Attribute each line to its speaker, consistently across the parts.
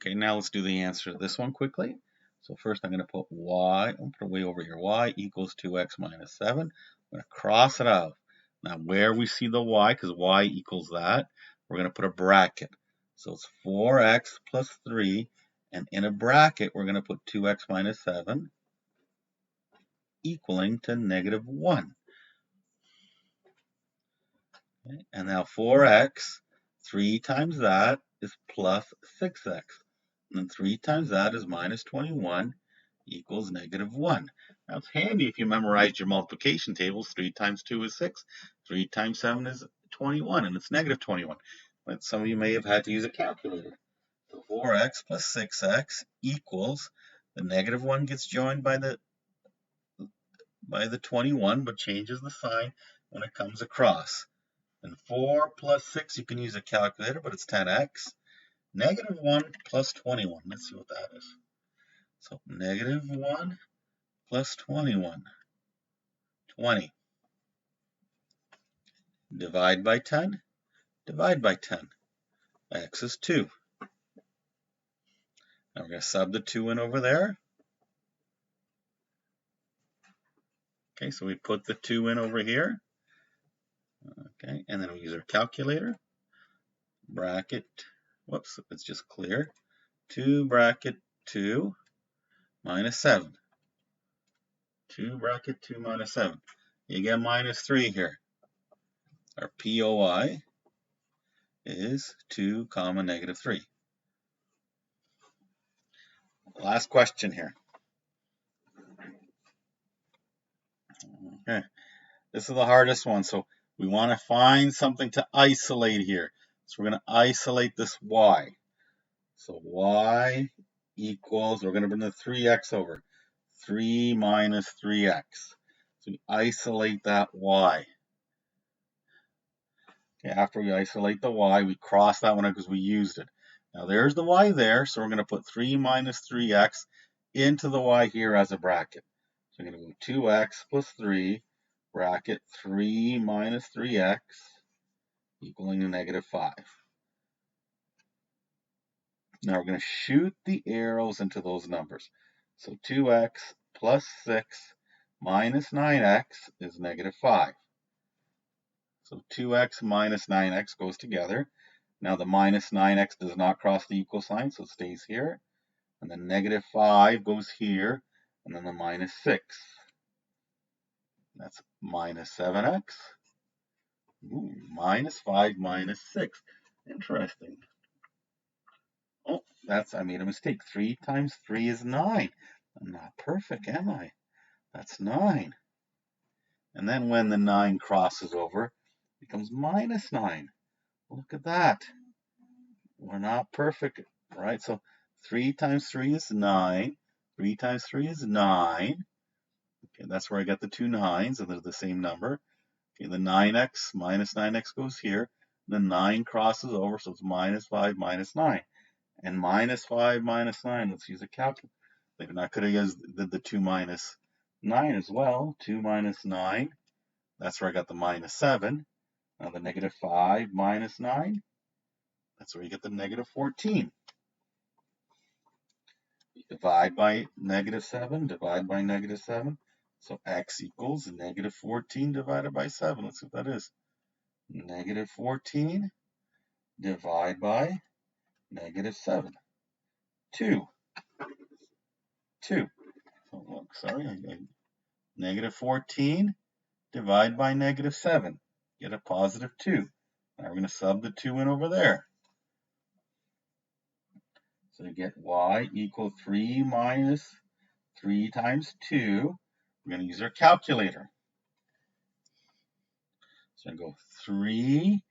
Speaker 1: Okay, now let's do the answer to this one quickly. So first I'm going to put y, I'll put it way over here, y equals 2x minus 7. I'm going to cross it out. Now where we see the y, because y equals that, we're going to put a bracket. So it's 4x plus 3, and in a bracket we're going to put 2x minus 7 equaling to negative 1. Okay, and now 4x, 3 times that is plus 6x. And then 3 times that is minus 21 equals negative 1. Now it's handy if you memorized your multiplication tables. 3 times 2 is 6. 3 times 7 is 21, and it's negative 21. But some of you may have had to use a calculator. So 4x plus 6x equals, the negative 1 gets joined by the 21, but changes the sign when it comes across. And 4 plus 6, you can use a calculator, but it's 10x. Negative 1 plus 21. Let's see what that is. So negative 1 plus 21. 20. Divide by 10. Divide by 10. X is 2. Now we're going to sub the 2 in over there. Okay, so we put the 2 in over here. Okay, and then we use our calculator. Bracket, whoops, it's just clear. 2 bracket 2 minus 7. 2 bracket 2 minus 7. You get minus 3 here. Our POI is 2 comma negative 3. Last question here. Okay, this is the hardest one. So we want to find something to isolate here. So we're going to isolate this y. So y equals, we're going to bring the 3x over. 3 minus 3x. So we isolate that y. Okay, after we isolate the y, we cross that one out because we used it. Now there's the y there, so we're going to put 3 minus 3x into the y here as a bracket. So we're going to go 2x plus 3, bracket 3 minus 3x, equaling to negative 5. Now we're going to shoot the arrows into those numbers. So 2x plus 6 minus 9x is negative 5. So 2x minus 9x goes together. Now the minus 9x does not cross the equal sign, so it stays here. And then negative 5 goes here, and then the minus 6. That's minus 7x. Ooh, minus 5 minus 6. Interesting. Oh, I made a mistake. 3 times 3 is 9. I'm not perfect, am I? That's 9. And then when the 9 crosses over, it becomes minus 9. Look at that. We're not perfect, right? So 3 times 3 is 9. 3 times 3 is 9. Okay, that's where I got the two 9s, and they're the same number. Okay, the 9x minus 9x goes here. The 9 crosses over, so it's minus 5 minus 9. And minus 5 minus 9, let's use a calculator. Maybe I could have used the 2 minus 9 as well. 2 minus 9, that's where I got the minus 7. Now the negative 5 minus 9, that's where you get the negative 14. Divide by negative 7, divide by negative 7. So x equals negative 14 divided by 7. Let's see what that is. Negative 14 divide by negative 7. 2. 2. Oh, look, sorry. Negative 14 divide by negative 7. Get a positive 2. Now we're going to sub the 2 in over there. So you get y equal 3 minus 3 times 2. We're going to use our calculator. So I go 3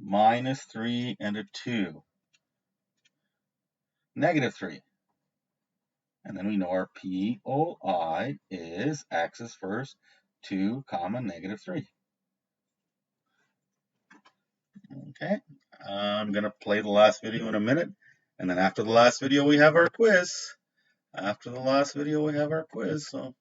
Speaker 1: minus 3 and a 2. Negative 3. And then we know our POI is x is first, 2 comma negative 3. Okay, I'm going to play the last video in a minute. And then after the last video, we have our quiz. After the last video, we have our quiz. So